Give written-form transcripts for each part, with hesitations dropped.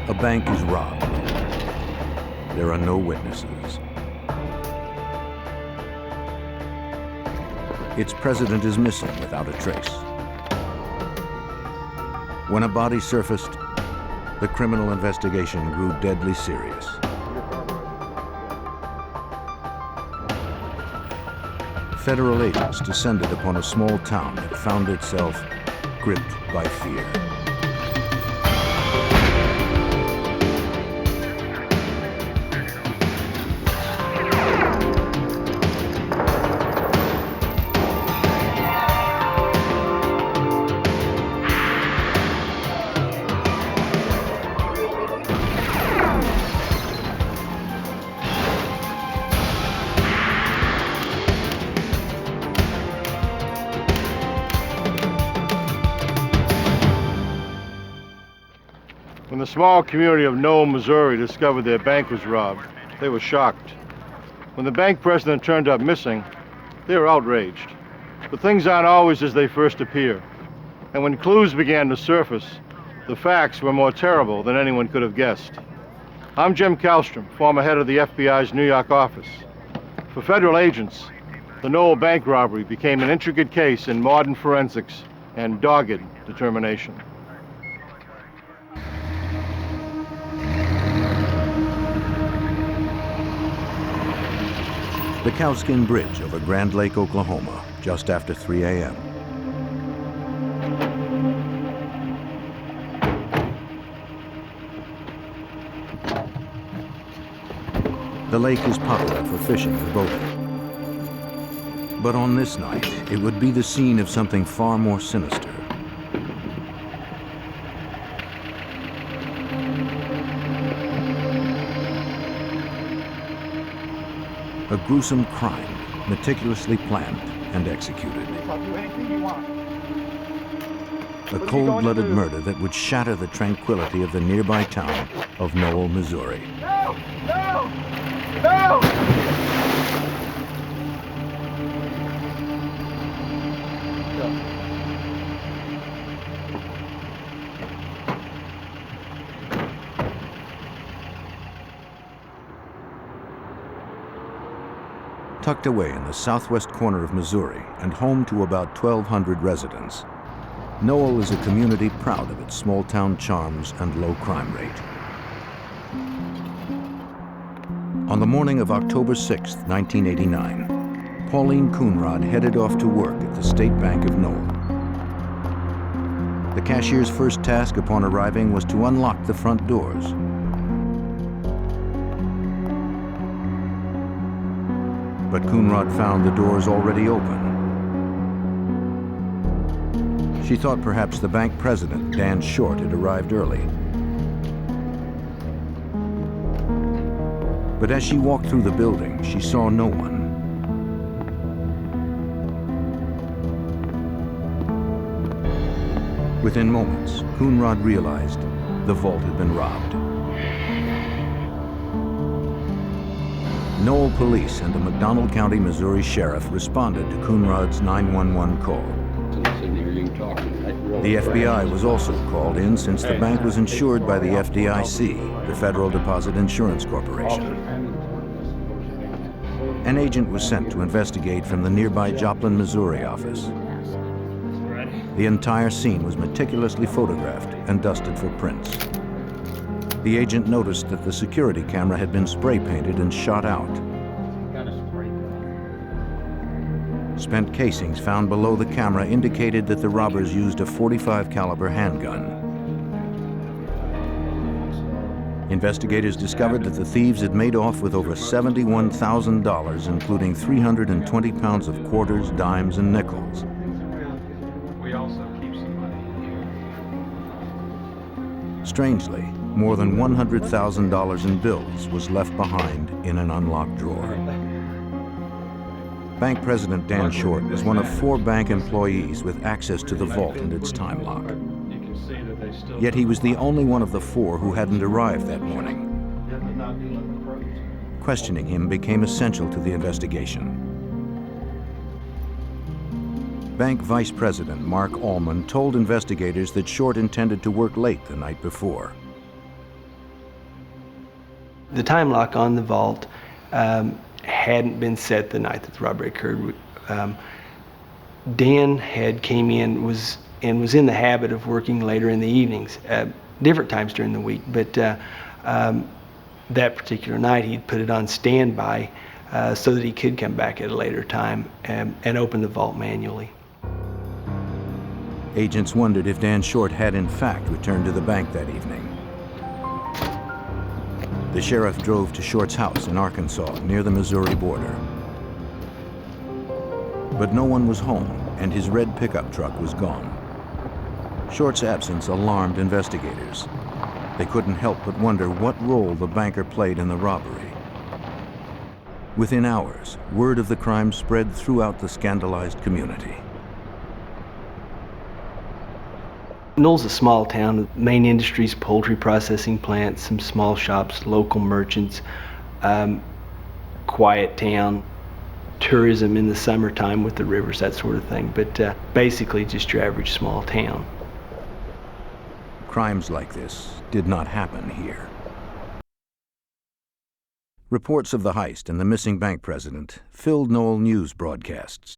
A bank is robbed. There are no witnesses. Its president is missing without a trace. When a body surfaced, the criminal investigation grew deadly serious. Federal agents descended upon a small town that found itself gripped by fear. When the small community of Noel, Missouri discovered their bank was robbed, they were shocked. When the bank president turned up missing, they were outraged. But things aren't always as they first appear. And when clues began to surface, the facts were more terrible than anyone could have guessed. I'm Jim Kallstrom, former head of the FBI's New York office. For federal agents, the Noel bank robbery became an intricate case in modern forensics and dogged determination. The Cowskin Bridge over Grand Lake, Oklahoma, just after 3 a.m. The lake is popular for fishing and boating. But on this night, it would be the scene of something far more sinister. A gruesome crime, meticulously planned and executed. A cold-blooded murder that would shatter the tranquility of the nearby town of Noel, Missouri. No! No! No! Tucked away in the southwest corner of Missouri and home to about 1,200 residents, Noel is a community proud of its small-town charms and low crime rate. On the morning of October 6, 1989, Pauline Coonrod headed off to work at the State Bank of Noel. The cashier's first task upon arriving was to unlock the front doors. But Coonrod found the doors already open. She thought perhaps the bank president, Dan Short, had arrived early. But as she walked through the building, she saw no one. Within moments, Coonrod realized the vault had been robbed. Noel police and the McDonald County, Missouri sheriff responded to Coonrod's 911 call. The FBI was also called in since the bank was insured by the FDIC, the Federal Deposit Insurance Corporation. An agent was sent to investigate from the nearby Joplin, Missouri office. The entire scene was meticulously photographed and dusted for prints. The agent noticed that the security camera had been spray painted and shot out. Spent casings found below the camera indicated that the robbers used a .45 caliber handgun. Investigators discovered that the thieves had made off with over $71,000, including 320 pounds of quarters, dimes, and nickels. Strangely, more than $100,000 in bills was left behind in an unlocked drawer. Bank President Dan Short was one of 4 bank employees with access to the vault and its time lock. Yet he was the only one of the 4 who hadn't arrived that morning. Questioning him became essential to the investigation. Bank Vice President Mark Allman told investigators that Short intended to work late the night before. The time lock on the vault hadn't been set the night that the robbery occurred. Dan came in was in the habit of working later in the evenings, different times during the week, but that particular night he'd put it on standby so that he could come back at a later time and open the vault manually. Agents wondered if Dan Short had in fact returned to the bank that evening. The sheriff drove to Short's house in Arkansas, near the Missouri border. But no one was home, and his red pickup truck was gone. Short's absence alarmed investigators. They couldn't help but wonder what role the banker played in the robbery. Within hours, word of the crime spread throughout the scandalized community. Noel's a small town. Main industries, poultry processing plants, some small shops, local merchants, quiet town, tourism in the summertime with the rivers, that sort of thing. But basically just your average small town. Crimes like this did not happen here. Reports of the heist and the missing bank president filled Noel news broadcasts.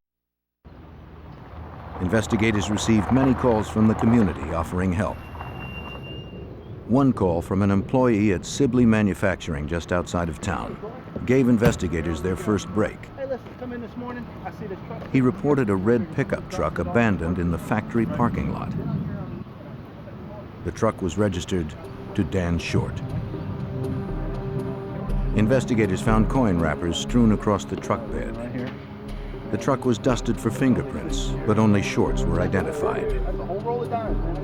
Investigators received many calls from the community offering help. One call from an employee at Sibley Manufacturing just outside of town gave investigators their first break. Hey, listen, come in this morning. I see this truck. He reported a red pickup truck abandoned in the factory parking lot. The truck was registered to Dan Short. Investigators found coin wrappers strewn across the truck bed. Right here. The truck was dusted for fingerprints, but only Short's were identified. That's a whole roll of dimes, man.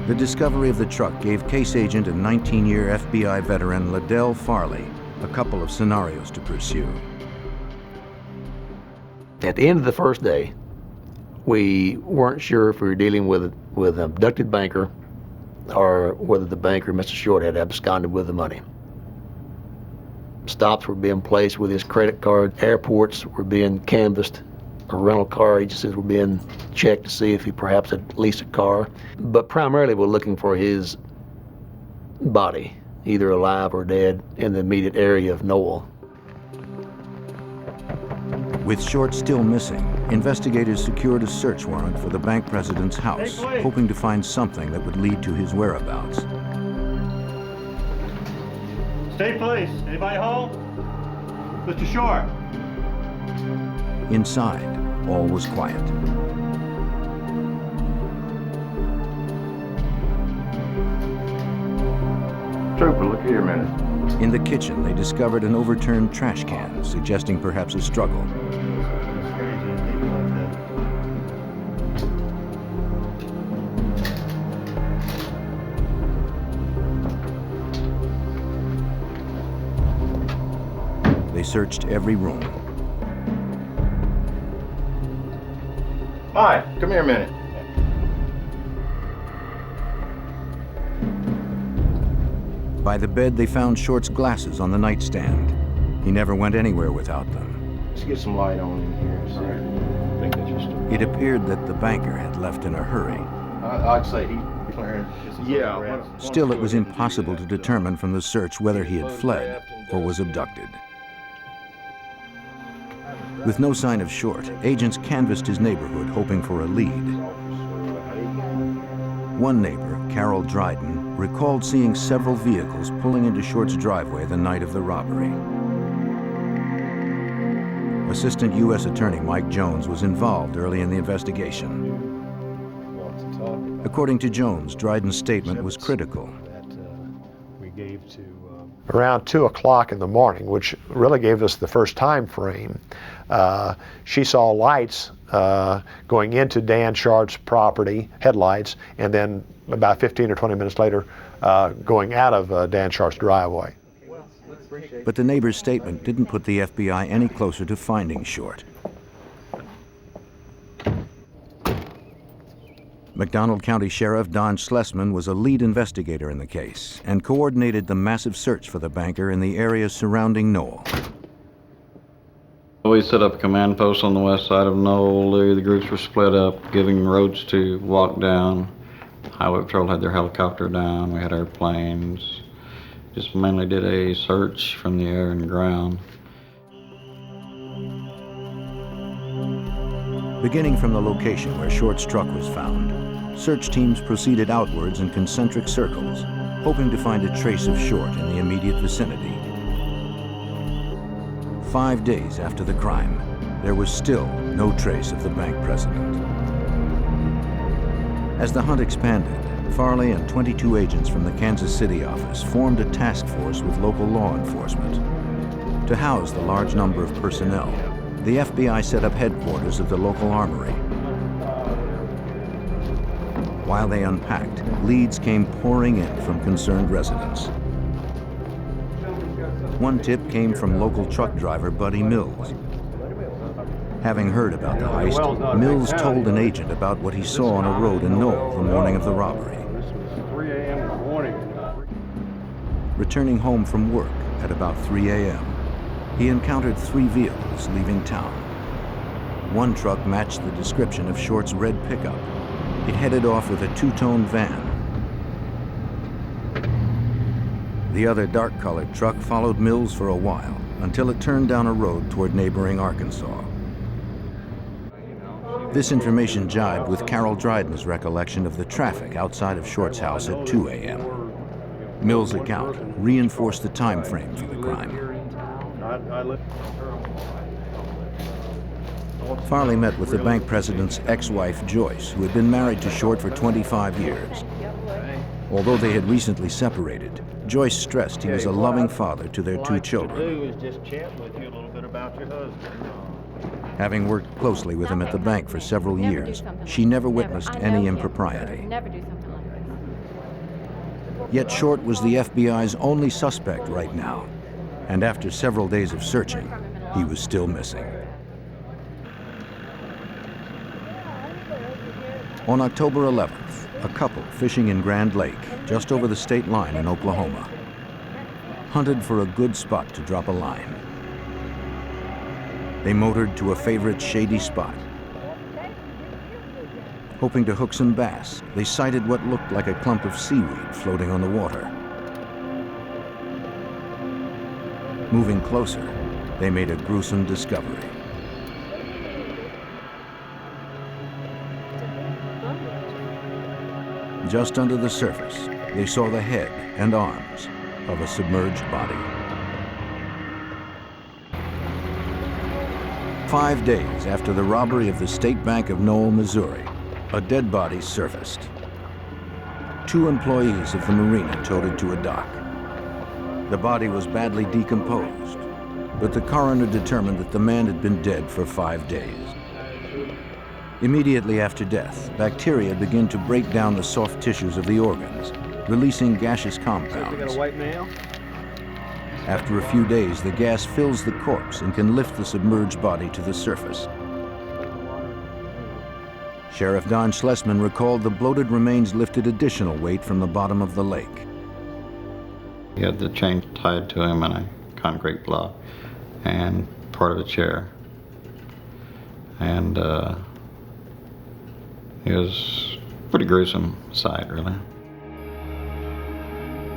The discovery of the truck gave case agent and 19-year FBI veteran Liddell Farley a couple of scenarios to pursue. At the end of the first day, we weren't sure if we were dealing with an abducted banker or whether the banker, Mr. Short, had absconded with the money. Stops were being placed with his credit card. Airports were being canvassed. Rental car agencies were being checked to see if he perhaps had leased a car. But primarily we're looking for his body, either alive or dead, in the immediate area of Noel. With Short still missing, investigators secured a search warrant for the bank president's house, hoping to find something that would lead to his whereabouts. State police, anybody home? Mr. Short. Inside, all was quiet. Trooper, look here a minute. In the kitchen, they discovered an overturned trash can, suggesting perhaps a struggle. They searched every room. Hi, come here a minute. By the bed, they found Short's glasses on the nightstand. He never went anywhere without them. Let's get some light on in here. See. I think that's just a... It appeared that the banker had left in a hurry. I'd say he... Yeah. Still, it was impossible to determine from the search whether he had fled or was abducted. With no sign of Short, agents canvassed his neighborhood, hoping for a lead. One neighbor, Carol Dryden, recalled seeing several vehicles pulling into Short's driveway the night of the robbery. Assistant U.S. Attorney Mike Jones was involved early in the investigation. According to Jones, Dryden's statement was critical. Around 2 o'clock in the morning, which really gave us the first time frame, she saw lights going into Dan Short's property, headlights, and then about 15 or 20 minutes later going out of Dan Short's driveway. But the neighbor's statement didn't put the FBI any closer to finding Short. McDonald County Sheriff Don Schlesman was a lead investigator in the case and coordinated the massive search for the banker in the area surrounding Noel. We set up a command post on the west side of Noel. The groups were split up, giving roads to walk down. Highway Patrol had their helicopter down, we had airplanes. Just mainly did a search from the air and ground. Beginning from the location where Short's truck was found, search teams proceeded outwards in concentric circles, hoping to find a trace of Short in the immediate vicinity. 5 days after the crime, there was still no trace of the bank president. As the hunt expanded, Farley and 22 agents from the Kansas City office formed a task force with local law enforcement. To house the large number of personnel, the FBI set up headquarters at the local armory. While they unpacked, leads came pouring in from concerned residents. One tip came from local truck driver Buddy Mills. Having heard about the heist, Mills told an agent about what he saw on a road in Noel the morning of the robbery. This was 3 a.m. in the morning. Returning home from work at about 3 a.m., he encountered 3 vehicles leaving town. One truck matched the description of Short's red pickup. It headed off with a 2-tone van. The other dark-colored truck followed Mills for a while until it turned down a road toward neighboring Arkansas. This information jibed with Carol Dryden's recollection of the traffic outside of Short's house at 2 a.m. Mills' account reinforced the time frame for the crime. Farley met with the bank president's ex-wife, Joyce, who had been married to Short for 25 years. Although they had recently separated, Joyce stressed he was a loving father to their 2 children. Having worked closely with him at the bank for several years, she never witnessed any impropriety. Yet Short was the FBI's only suspect right now, and after several days of searching, he was still missing. On October 11th, a couple fishing in Grand Lake, just over the state line in Oklahoma, hunted for a good spot to drop a line. They motored to a favorite shady spot. Hoping to hook some bass, they sighted what looked like a clump of seaweed floating on the water. Moving closer, they made a gruesome discovery. Just under the surface, they saw the head and arms of a submerged body. 5 days after the robbery of the State Bank of Noel, Missouri, a dead body surfaced. 2 employees of the marina towed it to a dock. The body was badly decomposed, but the coroner determined that the man had been dead for 5 days. Immediately after death, bacteria begin to break down the soft tissues of the organs, releasing gaseous compounds. After a few days, the gas fills the corpse and can lift the submerged body to the surface. Sheriff Don Schlesman recalled the bloated remains lifted additional weight from the bottom of the lake. He had the chain tied to him in a concrete block and part of a chair. And it was a pretty gruesome sight, really.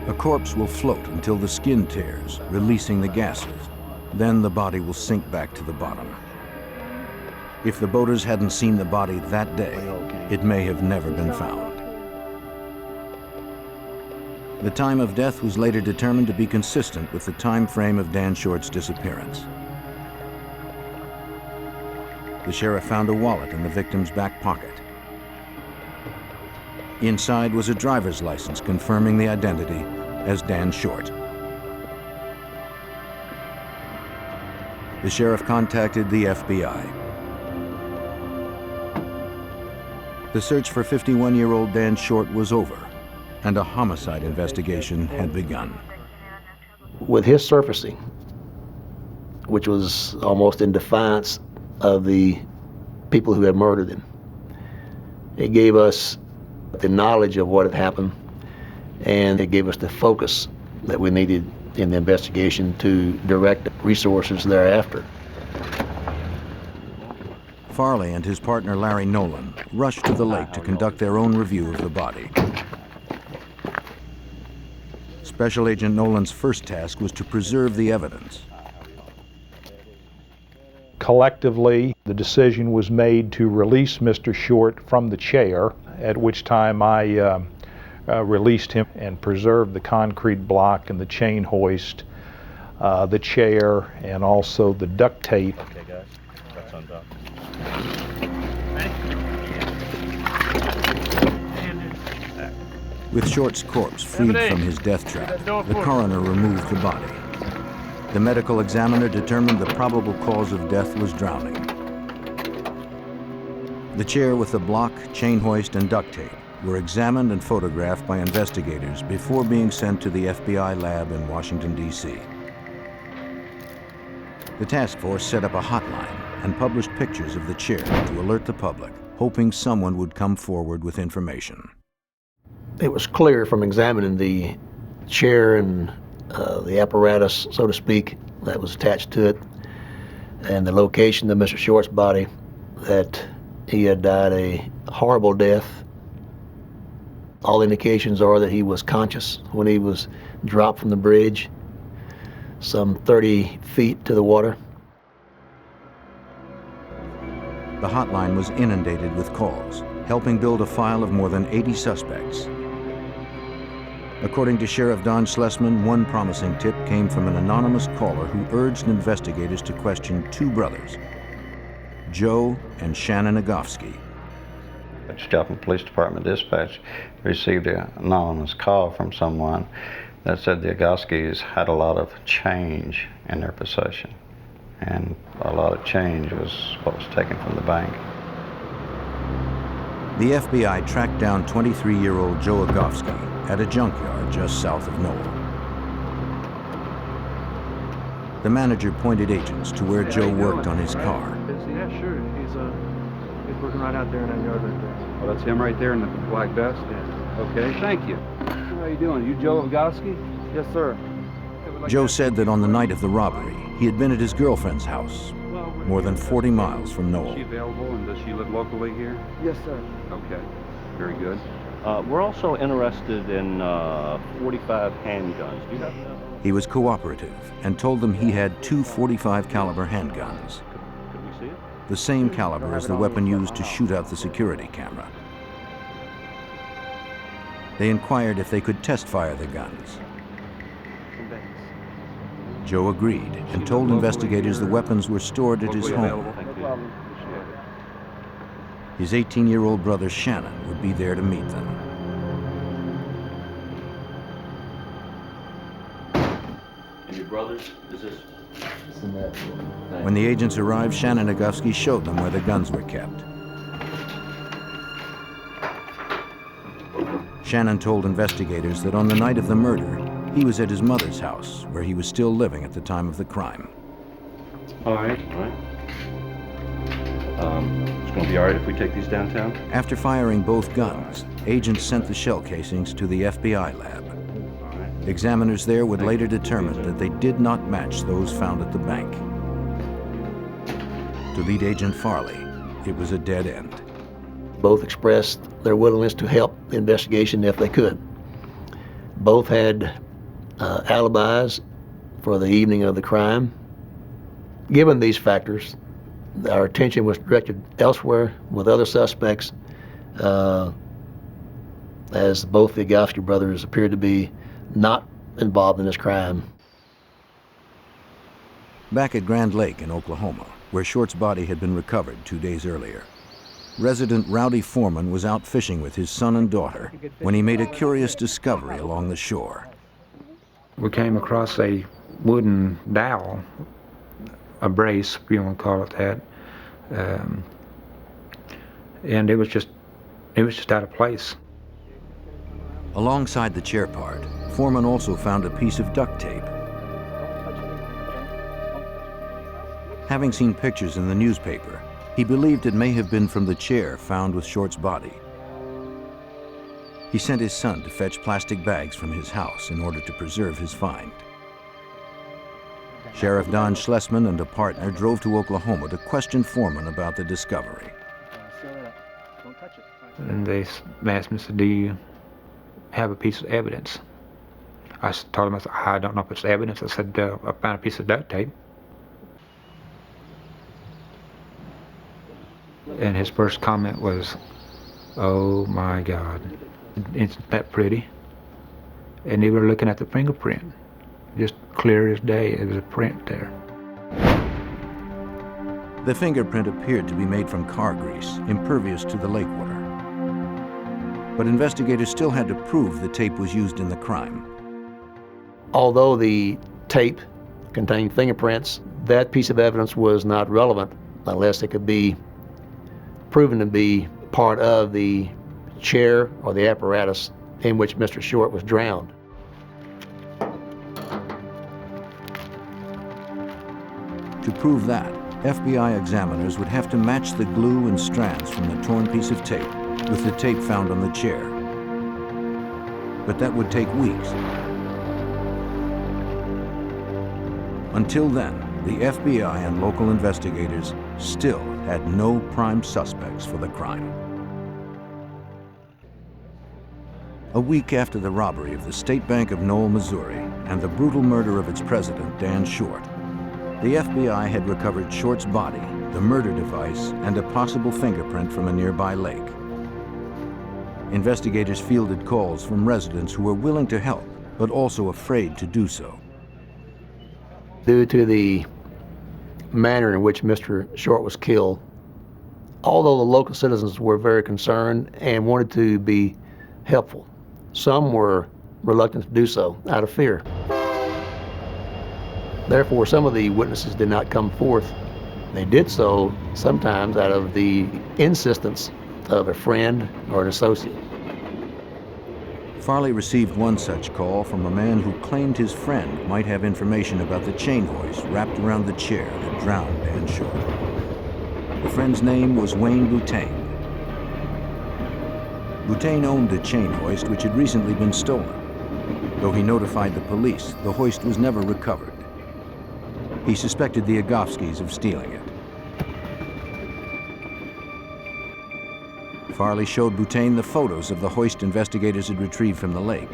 A corpse will float until the skin tears, releasing the gases. Then the body will sink back to the bottom. If the boaters hadn't seen the body that day, it may have never been found. The time of death was later determined to be consistent with the time frame of Dan Short's disappearance. The sheriff found a wallet in the victim's back pocket. Inside was a driver's license confirming the identity as Dan Short. The sheriff contacted the FBI. The search for 51-year-old Dan Short was over, and a homicide investigation had begun. With his surfacing, which was almost in defiance of the people who had murdered him, it gave us the knowledge of what had happened, and it gave us the focus that we needed in the investigation to direct resources thereafter. Farley and his partner Larry Nolan rushed to the lake to conduct their own review of the body. Special Agent Nolan's first task was to preserve the evidence. Collectively, the decision was made to release Mr. Short from the chair, at which time I released him and preserved the concrete block and the chain hoist, the chair, and also the duct tape. Okay, guys, that's undone. With Short's corpse freed from his death trap, the coroner removed the body. The medical examiner determined the probable cause of death was drowning. The chair with the block, chain hoist, and duct tape were examined and photographed by investigators before being sent to the FBI lab in Washington, D.C. The task force set up a hotline and published pictures of the chair to alert the public, hoping someone would come forward with information. It was clear from examining the chair and the apparatus, so to speak, that was attached to it, and the location of Mr. Short's body, that he had died a horrible death. All indications are that he was conscious when he was dropped from the bridge, some 30 feet to the water. The hotline was inundated with calls, helping build a file of more than 80 suspects. According to Sheriff Don Schlesman, one promising tip came from an anonymous caller who urged investigators to question two brothers, Joe and Shannon Agowskis. Joplin Police Department dispatch received an anonymous call from someone that said the Agowskis had a lot of change in their possession, and a lot of change was what was taken from the bank. The FBI tracked down 23-year-old Joe Agowskis at a junkyard just south of Noel. The manager pointed agents to where Joe worked on his car. Yeah, sure. He's working right out there in that yard right there. Oh, that's him right there in the black vest? Yeah. Okay, thank you. How you doing? You Joe Agowski? Yes, sir. Joe said that on the night of the robbery, he had been at his girlfriend's house, more than 40 miles from Is Noel. she available, and does she live locally here? Yes, sir. Okay, very good. We're also interested in 45 handguns. Do you have those? He was cooperative and told them he had two .45 caliber handguns, Could we see it? the same caliber as the weapon used to shoot out the security camera. They inquired if they could test fire the guns. Joe agreed and told investigators the weapons were stored at his home. His 18-year-old brother Shannon would be there to meet them. And your brothers? Is this? When the agents arrived, Shannon Agowski showed them where the guns were kept. Shannon told investigators that on the night of the murder, he was at his mother's house, where he was still living at the time of the crime. All right. It's going to be all right if we take these downtown? After firing both guns, agents sent the shell casings to the FBI lab. Examiners there would later determine that they did not match those found at the bank. To lead agent Farley, it was a dead end. Both expressed their willingness to help the investigation if they could. Both had alibis for the evening of the crime. Given these factors, our attention was directed elsewhere with other suspects, as both the Agowski brothers appeared to be not involved in this crime. Back at Grand Lake in Oklahoma, where Short's body had been recovered 2 days earlier, resident Rowdy Foreman was out fishing with his son and daughter when he made a curious discovery along the shore. We came across a wooden dowel, a brace, if you want to call it that, and it was just out of place. Alongside the chair part, Foreman also found a piece of duct tape. Having seen pictures in the newspaper, he believed it may have been from the chair found with Short's body. He sent his son to fetch plastic bags from his house in order to preserve his find. Sheriff Don Schlesman and a partner drove to Oklahoma to question Foreman about the discovery. And they asked me, said, "Do you have a piece of evidence?" I told him, I don't know if it's evidence. I said, I found a piece of duct tape. And his first comment was, "Oh my God, isn't that pretty?" And they were looking at the fingerprint, just clear as day. There was a print there. The fingerprint appeared to be made from car grease, impervious to the lake water. But investigators still had to prove the tape was used in the crime. Although the tape contained fingerprints, that piece of evidence was not relevant unless it could be proven to be part of the chair or the apparatus in which Mr. Short was drowned. To prove that, FBI examiners would have to match the glue and strands from the torn piece of tape with the tape found on the chair. But that would take weeks. Until then, the FBI and local investigators still had no prime suspects for the crime. A week after the robbery of the State Bank of Noel, Missouri, and the brutal murder of its president, Dan Short, the FBI had recovered Short's body, the murder device, and a possible fingerprint from a nearby lake. Investigators fielded calls from residents who were willing to help, but also afraid to do so. Due to the manner in which Mr. Short was killed, although the local citizens were very concerned and wanted to be helpful, some were reluctant to do so out of fear. Therefore, some of the witnesses did not come forth. They did so sometimes out of the insistence of a friend or an associate. Farley received one such call from a man who claimed his friend might have information about the chain hoist wrapped around the chair that drowned Dan Short. The friend's name was Wayne Boutain. Boutain owned the chain hoist, which had recently been stolen. Though he notified the police, the hoist was never recovered. He suspected the Agowskis of stealing it. Farley showed Boutain the photos of the hoist investigators had retrieved from the lake.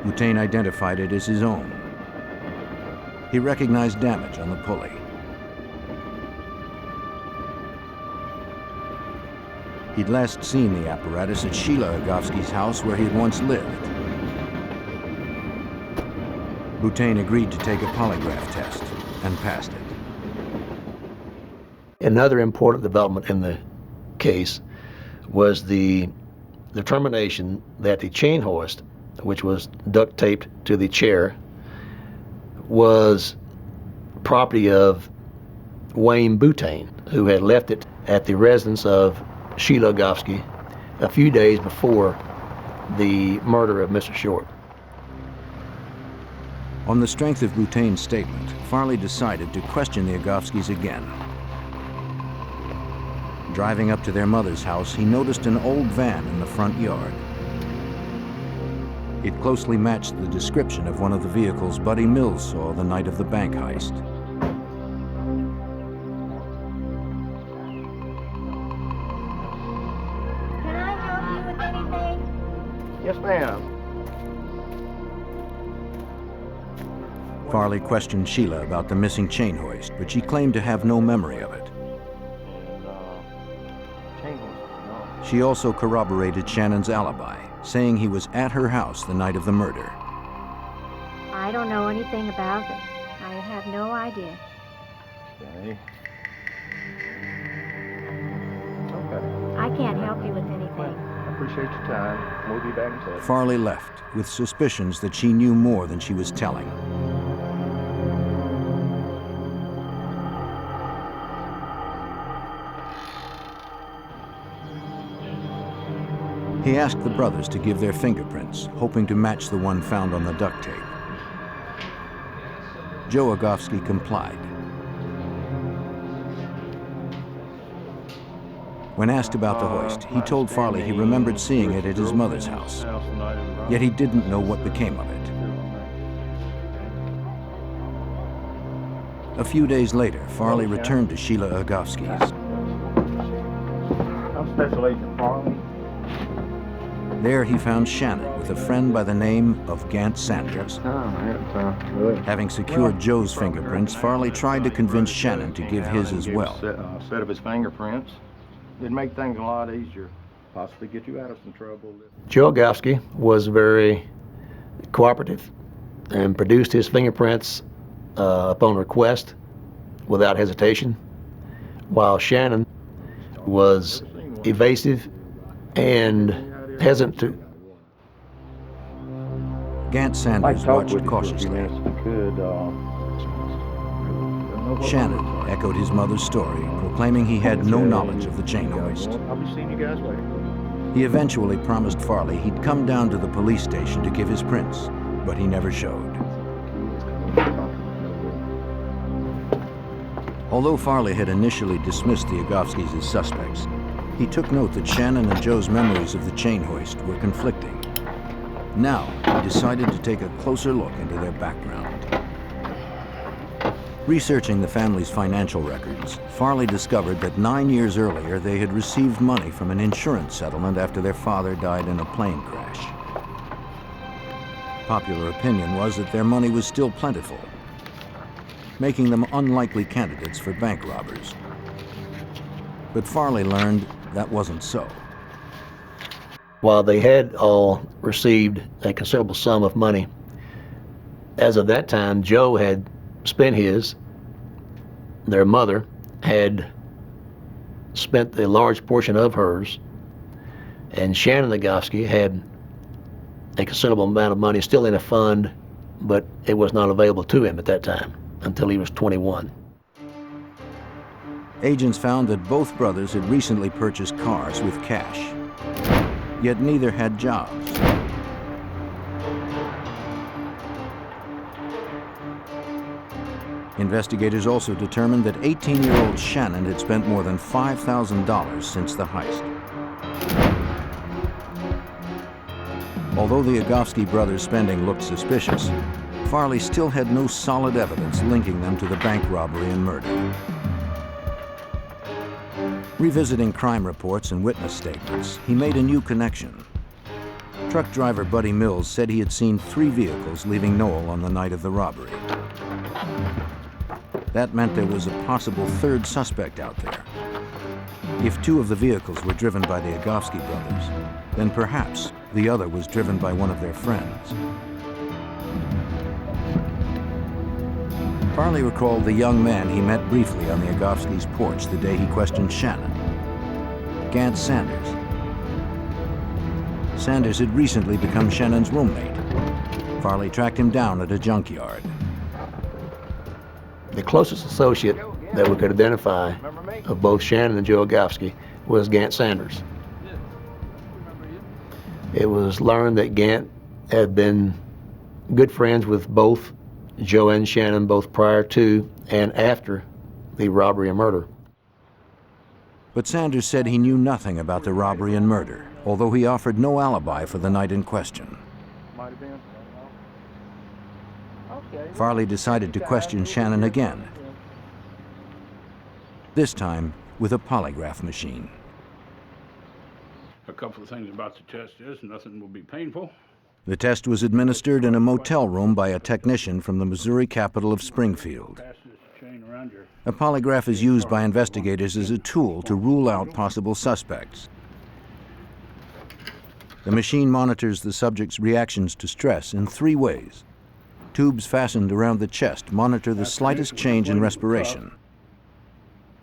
Boutain identified it as his own. He recognized damage on the pulley. He'd last seen the apparatus at Sheila Agowski's house, where he had once lived. Boutain agreed to take a polygraph test and passed it. Another important development in the case was the determination that the chain hoist, which was duct taped to the chair, was property of Wayne Boutain, who had left it at the residence of Sheila Agowski a few days before the murder of Mr. Short. On the strength of Boutain's statement, Farley decided to question the Agowskis again. Driving up to their mother's house, he noticed an old van in the front yard. It closely matched the description of one of the vehicles Buddy Mills saw the night of the bank heist. Can I help you with anything? Yes, ma'am. Farley questioned Sheila about the missing chain hoist, but she claimed to have no memory of it. She also corroborated Shannon's alibi, saying he was at her house the night of the murder. I don't know anything about it. I have no idea. Okay. I can't help you with anything. I appreciate your time. We'll be back in touch. Farley left with suspicions that she knew more than she was telling. He asked the brothers to give their fingerprints, hoping to match the one found on the duct tape. Joe Agowski complied. When asked about the hoist, he told Farley he remembered seeing it at his mother's house, yet he didn't know what became of it. A few days later, Farley returned to Sheila Agowski's. I'm Special Agent Farley. There he found Shannon with a friend by the name of Gant Sanders. Having secured Joe's fingerprints, Farley tried to convince Shannon to give his as well. Set of his fingerprints. It'd make things a lot easier. Possibly get you out of some trouble. Joe Agowski was very cooperative and produced his fingerprints upon request without hesitation, while Shannon was evasive and hesitated to. Gant Sanders watched cautiously. Shannon echoed his mother's story, proclaiming he had no knowledge of the chain hoist. I'll be seeing you guys later. He eventually promised Farley he'd come down to the police station to give his prints, but he never showed. Although Farley had initially dismissed the Agowskis as suspects, he took note that Shannon and Joe's memories of the chain hoist were conflicting. Now, he decided to take a closer look into their background. Researching the family's financial records, Farley discovered that 9 years earlier they had received money from an insurance settlement after their father died in a plane crash. Popular opinion was that their money was still plentiful, making them unlikely candidates for bank robbers. But Farley learned that wasn't so. While they had all received a considerable sum of money, as of that time, Joe had spent his. Their mother had spent a large portion of hers, and Shannon Agowski had a considerable amount of money still in a fund, but it was not available to him at that time until he was 21. Agents found that both brothers had recently purchased cars with cash, yet neither had jobs. Investigators also determined that 18-year-old Shannon had spent more than $5,000 since the heist. Although the Agowski brothers' spending looked suspicious, Farley still had no solid evidence linking them to the bank robbery and murder. Revisiting crime reports and witness statements, he made a new connection. Truck driver Buddy Mills said he had seen 3 vehicles leaving Noel on the night of the robbery. That meant there was a possible third suspect out there. If 2 of the vehicles were driven by the Agowski brothers, then perhaps the other was driven by one of their friends. Farley recalled the young man he met briefly on the Agowskis' porch the day he questioned Shannon, Gant Sanders. Sanders had recently become Shannon's roommate. Farley tracked him down at a junkyard. The closest associate that we could identify of both Shannon and Joe Agowski was Gant Sanders. It was learned that Gant had been good friends with both Joe and Shannon, both prior to and after the robbery and murder. But Sanders said he knew nothing about the robbery and murder, although he offered no alibi for the night in question. Farley decided to question Shannon again, this time with a polygraph machine. A couple of things about the test is nothing will be painful. The test was administered in a motel room by a technician from the Missouri capital of Springfield. A polygraph is used by investigators as a tool to rule out possible suspects. The machine monitors the subject's reactions to stress in 3 ways. Tubes fastened around the chest monitor the slightest change in respiration.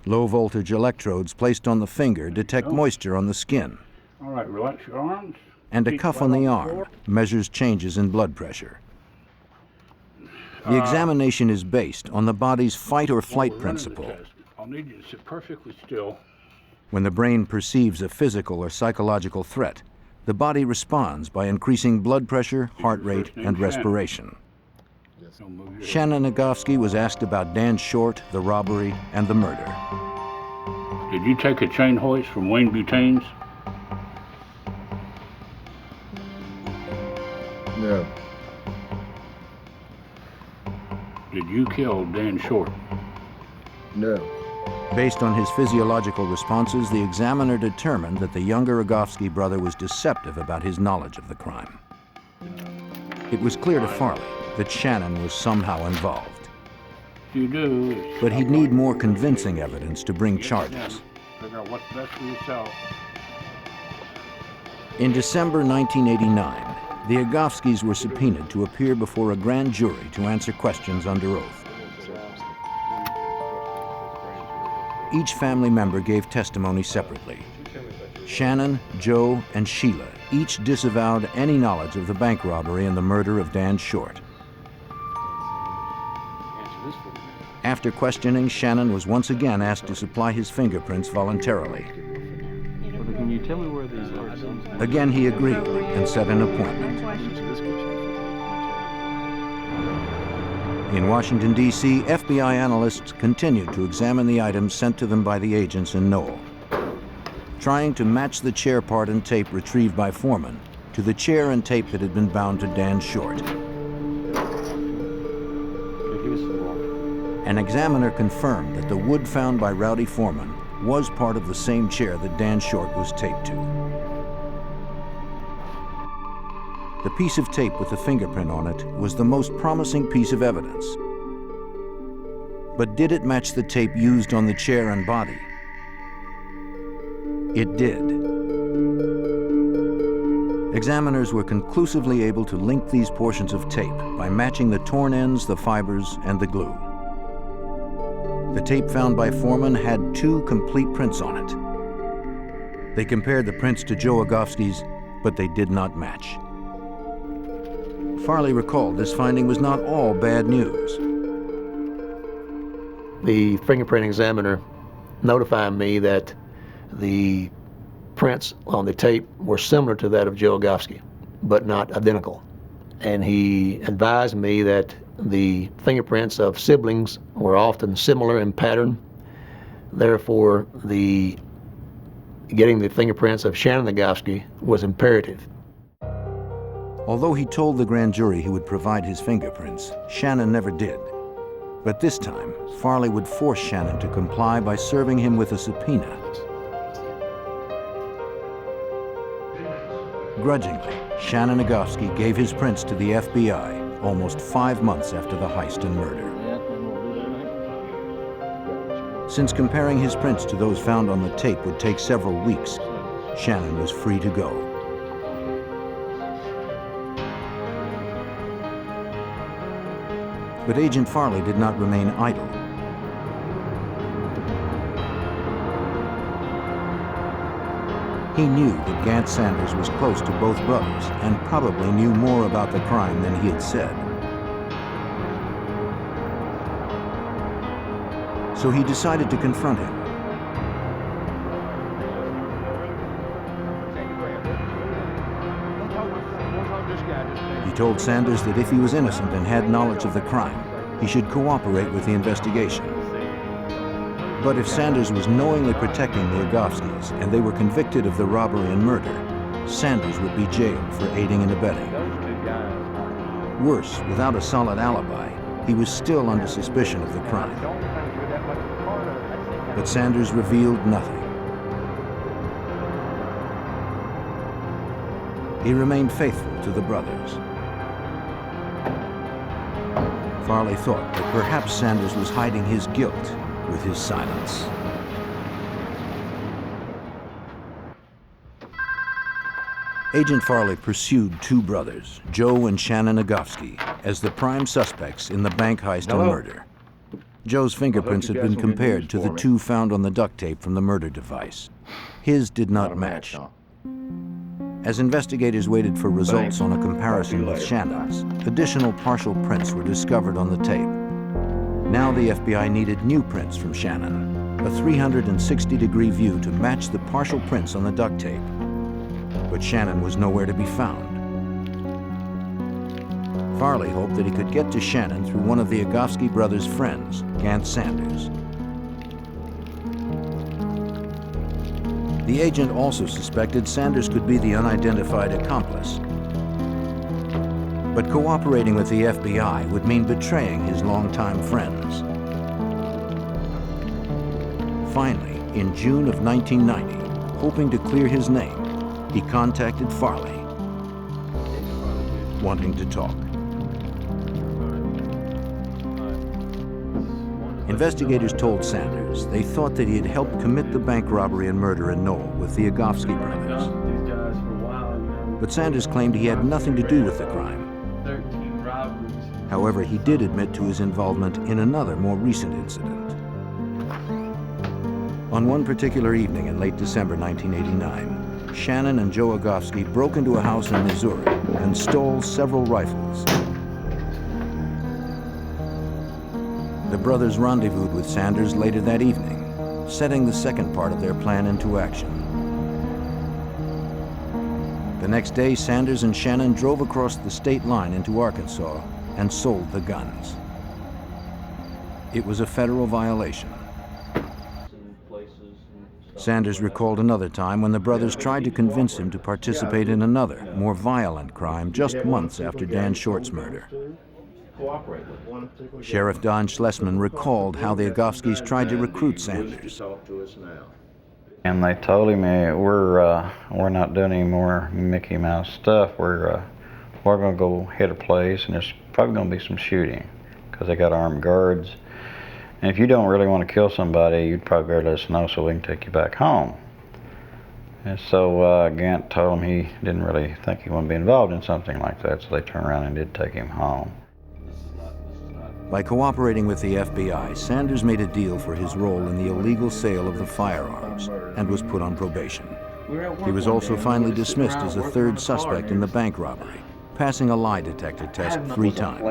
Low-voltage electrodes placed on the finger detect moisture on the skin. All right, relax your arms. And a cuff on the arm measures changes in blood pressure. The examination is based on the body's fight-or-flight principle. I'll need you to sit perfectly still. When the brain perceives a physical or psychological threat, the body responds by increasing blood pressure, heart rate, and respiration. Shannon Agowski was asked about Dan Short, the robbery, and the murder. Did you take a chain hoist from Wayne Butane's? No. Did you kill Dan Short? No. Based on his physiological responses, the examiner determined that the younger Agowski brother was deceptive about his knowledge of the crime. It was clear to Farley that Shannon was somehow involved. You do. But he'd need more convincing evidence to bring charges. Figure out what's best for yourself. In December 1989, the Agowskis were subpoenaed to appear before a grand jury to answer questions under oath. Each family member gave testimony separately. Shannon, Joe, and Sheila each disavowed any knowledge of the bank robbery and the murder of Dan Short. After questioning, Shannon was once again asked to supply his fingerprints voluntarily. Can you tell me where these are? Again, he agreed and set an appointment. In Washington, D.C., FBI analysts continued to examine the items sent to them by the agents in Noel, trying to match the chair part and tape retrieved by Foreman to the chair and tape that had been bound to Dan Short. An examiner confirmed that the wood found by Rowdy Foreman was part of the same chair that Dan Short was taped to. The piece of tape with the fingerprint on it was the most promising piece of evidence. But did it match the tape used on the chair and body? It did. Examiners were conclusively able to link these portions of tape by matching the torn ends, the fibers, and the glue. The tape found by Foreman had 2 complete prints on it. They compared the prints to Joe Agowski's, but they did not match. Farley recalled this finding was not all bad news. The fingerprint examiner notified me that the prints on the tape were similar to that of Joe Agowski, but not identical. And he advised me that the fingerprints of siblings were often similar in pattern. Therefore, getting the fingerprints of Shannon Agowski was imperative. Although he told the grand jury he would provide his fingerprints, Shannon never did. But this time, Farley would force Shannon to comply by serving him with a subpoena. Grudgingly, Shannon Agowski gave his prints to the FBI almost 5 months after the heist and murder. Since comparing his prints to those found on the tape would take several weeks, Shannon was free to go. But Agent Farley did not remain idle. He knew that Gant Sanders was close to both brothers and probably knew more about the crime than he had said. So he decided to confront him. He told Sanders that if he was innocent and had knowledge of the crime, he should cooperate with the investigation. But if Sanders was knowingly protecting the Agowskis and they were convicted of the robbery and murder, Sanders would be jailed for aiding and abetting. Worse, without a solid alibi, he was still under suspicion of the crime. But Sanders revealed nothing. He remained faithful to the brothers. Farley thought that perhaps Sanders was hiding his guilt with his silence. Agent Farley pursued 2 brothers, Joe and Shannon Agowski, as the prime suspects in the bank heist and murder. Joe's fingerprints had been compared to the 2 found on the duct tape from the murder device. His did not match. As investigators waited for results on a comparison with Shannon's, additional partial prints were discovered on the tape. Now the FBI needed new prints from Shannon, a 360-degree view to match the partial prints on the duct tape. But Shannon was nowhere to be found. Farley hoped that he could get to Shannon through one of the Agowski brothers' friends, Gant Sanders. The agent also suspected Sanders could be the unidentified accomplice. But cooperating with the FBI would mean betraying his longtime friends. Finally, in June of 1990, hoping to clear his name, he contacted Farley, wanting to talk. Investigators told Sanders they thought that he had helped commit the bank robbery and murder in Noel with the Agowskis brothers. But Sanders claimed he had nothing to do with the crime. However, he did admit to his involvement in another, more recent incident. On one particular evening in late December 1989, Shannon and Joe Agowskis broke into a house in Missouri and stole several rifles. The brothers rendezvoused with Sanders later that evening, setting the second part of their plan into action. The next day, Sanders and Shannon drove across the state line into Arkansas and sold the guns. It was a federal violation. Sanders recalled another time when the brothers tried to convince him to participate in another, more violent crime just months after Dan Short's murder. Sheriff Don Schlesman recalled how the Agowskis tried to recruit Sanders. And they told him, we're not doing any more Mickey Mouse stuff. We're going to go hit a place, and there's probably going to be some shooting, because they got armed guards. And if you don't really want to kill somebody, you'd probably better let us know so we can take you back home. And so Gant told him he didn't really think he wanted to be involved in something like that, so they turned around and did take him home. By cooperating with the FBI, Sanders made a deal for his role in the illegal sale of the firearms and was put on probation. He was also finally dismissed as a third suspect in the bank robbery, passing a lie detector test 3 times.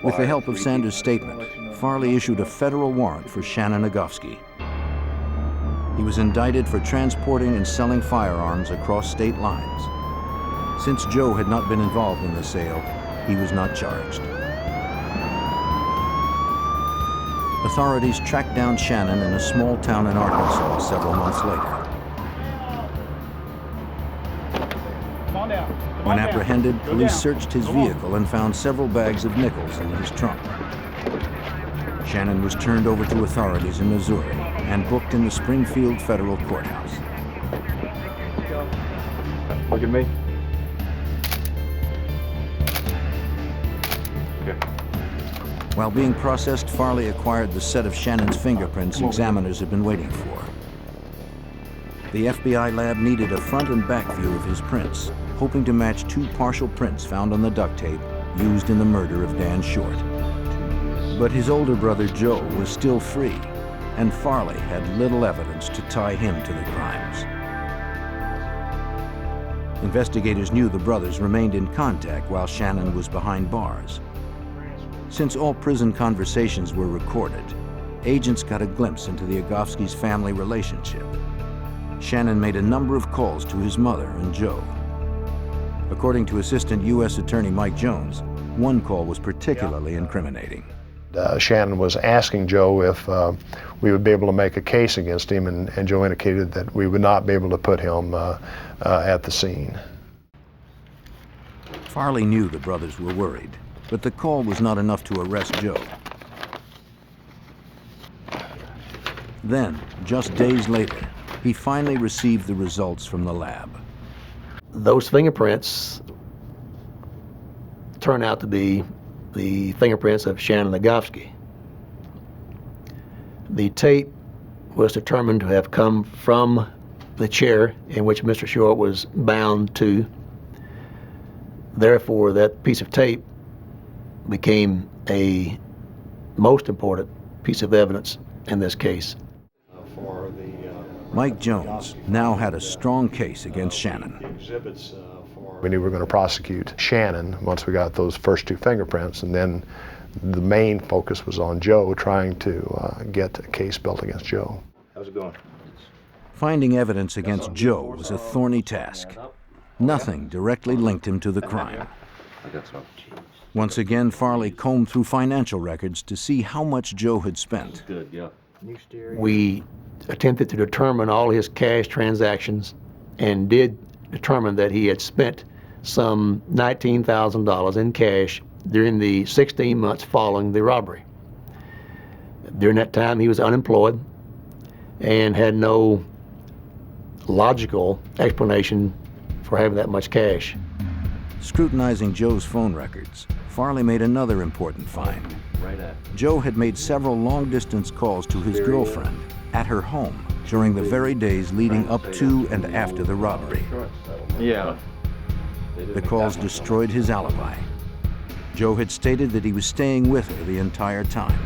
With the help of Sanders' statement, Farley issued a federal warrant for Shannon Agowski. He was indicted for transporting and selling firearms across state lines. Since Joe had not been involved in the sale, he was not charged. Authorities tracked down Shannon in a small town in Arkansas several months later. When apprehended, police searched his vehicle and found several bags of nickels in his trunk. Shannon was turned over to authorities in Missouri and booked in the Springfield Federal Courthouse. Look at me. Okay. While being processed, Farley acquired the set of Shannon's fingerprints examiners had been waiting for. The FBI lab needed a front and back view of his prints, hoping to match 2 partial prints found on the duct tape used in the murder of Dan Short. But his older brother Joe was still free, and Farley had little evidence to tie him to the crimes. Investigators knew the brothers remained in contact while Shannon was behind bars. Since all prison conversations were recorded, agents got a glimpse into the Agowskis' family relationship. Shannon made a number of calls to his mother and Joe. According to Assistant U.S. Attorney Mike Jones, one call was particularly incriminating. Shannon was asking Joe if we would be able to make a case against him, and Joe indicated that we would not be able to put him at the scene. Farley knew the brothers were worried, but the call was not enough to arrest Joe. Then, just days later, he finally received the results from the lab. Those fingerprints turned out to be the fingerprints of Shannon Agowski. The tape was determined to have come from the chair in which Mr. Short was bound to. Therefore, that piece of tape became a most important piece of evidence in this case. Mike Jones now had a strong case against Shannon. We knew we were going to prosecute Shannon once we got those first 2 fingerprints, and then the main focus was on Joe, trying to get a case built against Joe. How's it going? Finding evidence against Joe was a thorny task. Nothing directly linked him to the crime. Once again, Farley combed through financial records to see how much Joe had spent. We attempted to determine all his cash transactions and did determine that he had spent some $19,000 in cash during the 16 months following the robbery. During that time, he was unemployed, and had no logical explanation for having that much cash. Scrutinizing Joe's phone records, Farley made another important find. Joe had made several long-distance calls to his girlfriend at her home during the very days leading up to and after the robbery. Yeah. The calls destroyed his alibi. Joe had stated that he was staying with her the entire time.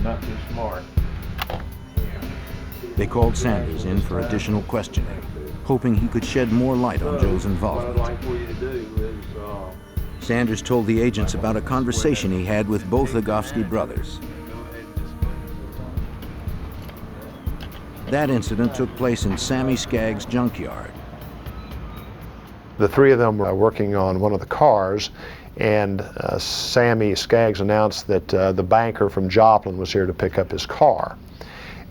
Not too smart. They called Sanders in for additional questioning, hoping he could shed more light on Joe's involvement. Sanders told the agents about a conversation he had with both Agowski brothers. That incident took place in Sammy Skaggs' junkyard. The three of them were working on one of the cars, and Sammy Skaggs announced that the banker from Joplin was here to pick up his car.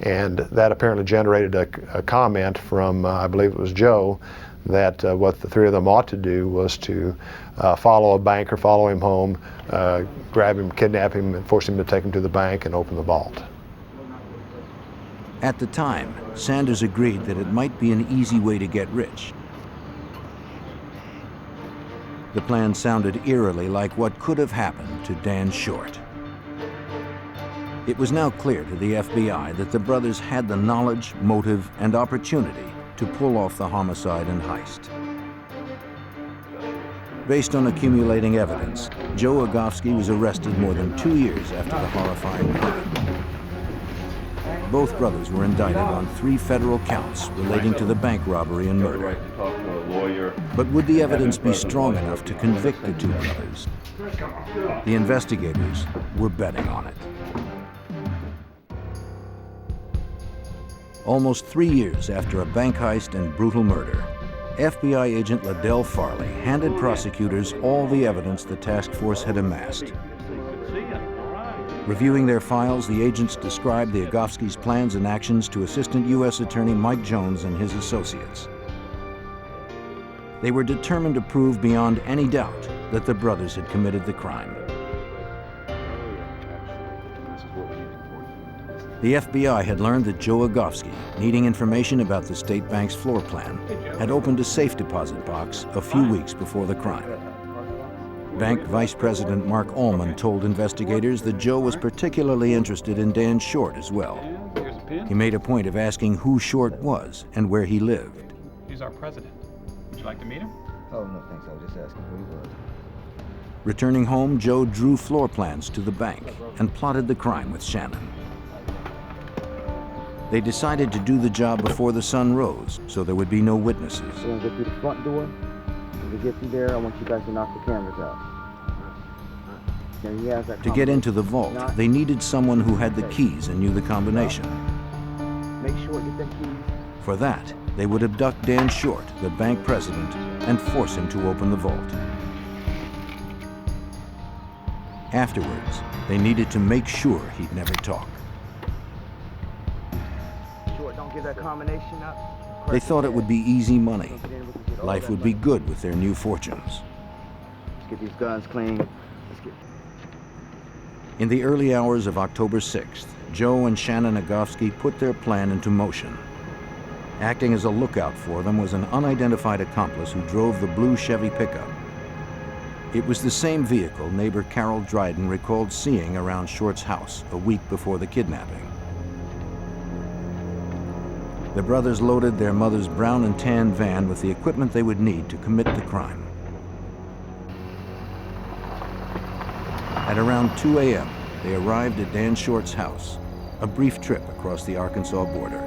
And that apparently generated a comment from, I believe it was Joe, that what the three of them ought to do was to follow a banker, follow him home, grab him, kidnap him, and force him to take him to the bank and open the vault. At the time, Sanders agreed that it might be an easy way to get rich. The plan sounded eerily like what could have happened to Dan Short. It was now clear to the FBI that the brothers had the knowledge, motive, and opportunity to pull off the homicide and heist. Based on accumulating evidence, Joe Agowski was arrested more than 2 years after the horrifying crime. Both brothers were indicted on 3 federal counts relating to the bank robbery and murder. But would the evidence be strong enough to convict the 2 brothers? The investigators were betting on it. Almost 3 years after a bank heist and brutal murder, FBI agent Liddell Farley handed prosecutors all the evidence the task force had amassed. Reviewing their files, the agents described the Agowskis' plans and actions to Assistant U.S. Attorney Mike Jones and his associates. They were determined to prove beyond any doubt that the brothers had committed the crime. The FBI had learned that Joe Agowski, needing information about the state bank's floor plan, had opened a safe deposit box a few weeks before the crime. Bank Vice President Mark Ullman told investigators that Joe was particularly interested in Dan Short as well. He made a point of asking who Short was and where he lived. He's our president. Would you like to meet him? Oh, no thanks. I was just asking who he was. Returning home, Joe drew floor plans to the bank and plotted the crime with Shannon. They decided to do the job before the sun rose, so there would be no witnesses. We're going to go through the front door. When we get through there, I want you guys to knock the cameras out. To get into the vault, they needed someone who had the keys and knew the combination. Make sure you get them keys. For that, they would abduct Dan Short, the bank president, and force him to open the vault. Afterwards, they needed to make sure he'd never talk. Short, don't give that combination up. They thought it would be easy money. Life would be good with their new fortunes. Let's get these guns clean. In the early hours of October 6th, Joe and Shannon Agowski put their plan into motion. Acting as a lookout for them was an unidentified accomplice who drove the blue Chevy pickup. It was the same vehicle neighbor Carol Dryden recalled seeing around Short's house a week before the kidnapping. The brothers loaded their mother's brown and tan van with the equipment they would need to commit the crime. At around 2 a.m., they arrived at Dan Short's house, a brief trip across the Arkansas border.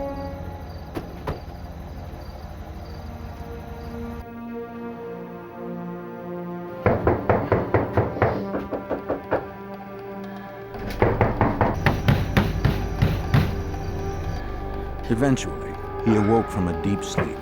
Eventually, he awoke from a deep sleep.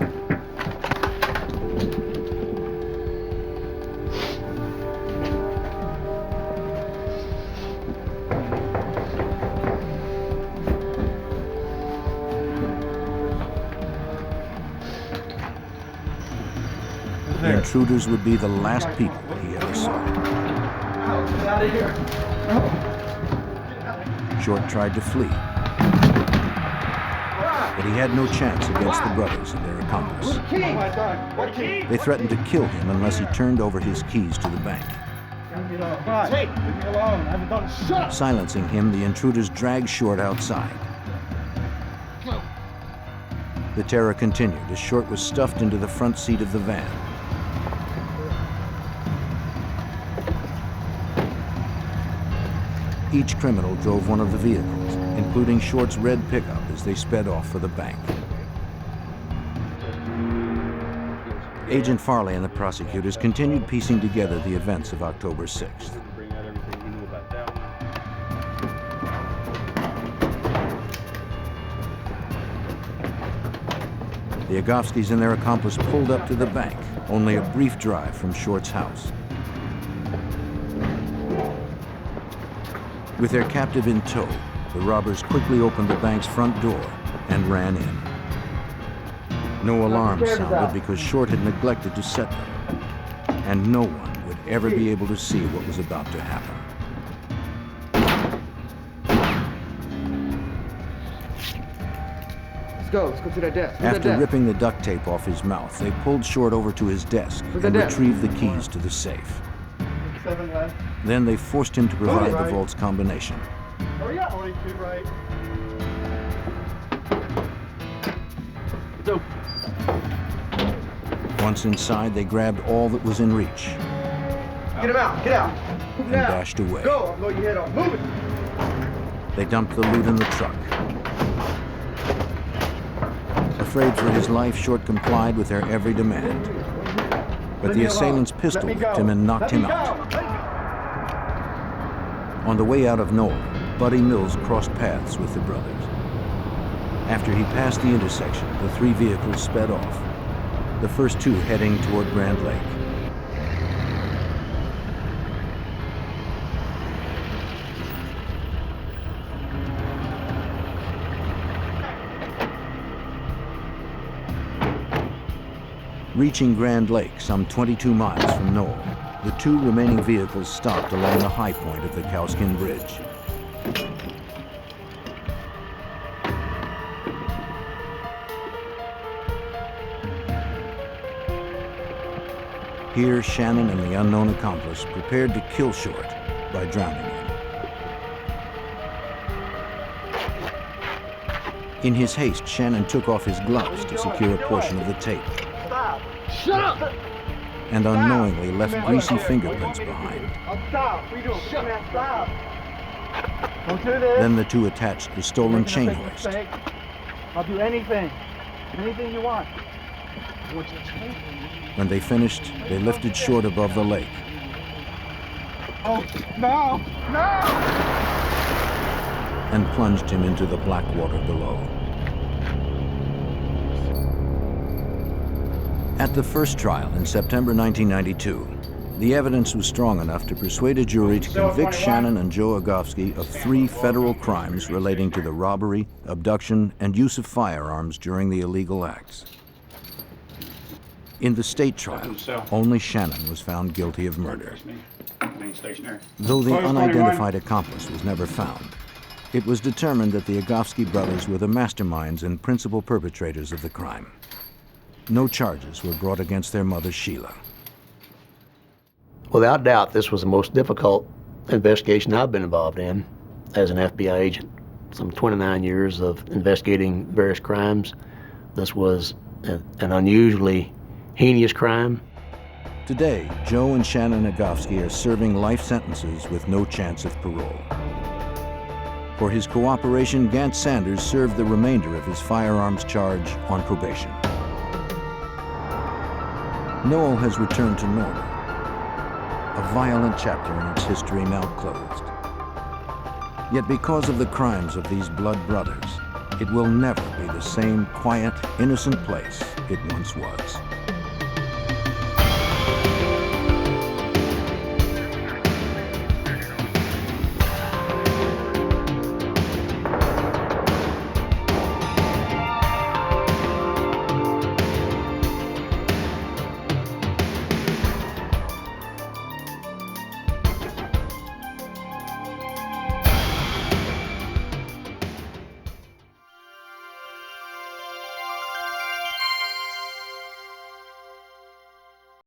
The intruders would be the last people he ever saw. Get out of here. Short tried to flee. The but he had no chance against the brothers and their accomplice. They threatened to kill him unless he turned over his keys to the bank. Hey, leave me alone. I haven't done shit. Shut up. Silencing him, the intruders dragged Short outside. The terror continued as Short was stuffed into the front seat of the van. Each criminal drove one of the vehicles, including Short's red pickup, as they sped off for the bank. Agent Farley and the prosecutors continued piecing together the events of October 6th. The Agowskis and their accomplice pulled up to the bank, only a brief drive from Short's house. With their captive in tow, the robbers quickly opened the bank's front door and ran in. No alarm sounded because Short had neglected to set them, and no one would ever be able to see what was about to happen. Let's go to that desk. After ripping the duct tape off his mouth, they pulled Short over to his desk and retrieved the keys to the safe. 7 left. Then they forced him to provide the vault's combination. Hurry up. 42 right. Once inside, they grabbed all that was in reach Get him out. Get out. Move and now. dashed away. Go. I'll blow your head off. Move it. They dumped the loot in the truck. Afraid for his life, Short complied with their every demand. But the assailants pistol whipped him and knocked him out. On the way out of Noel, Buddy Mills crossed paths with the brothers. After he passed the intersection, the three vehicles sped off, the first two heading toward Grand Lake. Reaching Grand Lake, some 22 miles from Noel, the two remaining vehicles stopped along the high point of the Cowskin Bridge. Here, Shannon and the unknown accomplice prepared to kill Short by drowning him. In his haste, Shannon took off his gloves to secure a portion of the tape. Shut up! And unknowingly left greasy fingerprints behind. Stop! What are you doing? Stop! Don't do this. Then the two attached the stolen chain hoist. I'll do anything. Anything you want. When they finished, they lifted Short above the lake. Oh, no! No! And plunged him into the black water below. At the first trial in September 1992, the evidence was strong enough to persuade a jury to convict Shannon and Joe Agowski of 3 federal crimes relating to the robbery, abduction, and use of firearms during the illegal acts. In the state trial, only Shannon was found guilty of murder. Though the unidentified accomplice was never found, it was determined that the Agowski brothers were the masterminds and principal perpetrators of the crime. No charges were brought against their mother, Sheila. Without doubt, this was the most difficult investigation I've been involved in as an FBI agent. Some 29 years of investigating various crimes. This was an unusually heinous crime. Today, Joe and Shannon Agowski are serving life sentences with no chance of parole. For his cooperation, Gant Sanders served the remainder of his firearms charge on probation. Noel has returned to normal, a violent chapter in its history now closed. Yet because of the crimes of these blood brothers, it will never be the same quiet, innocent place it once was.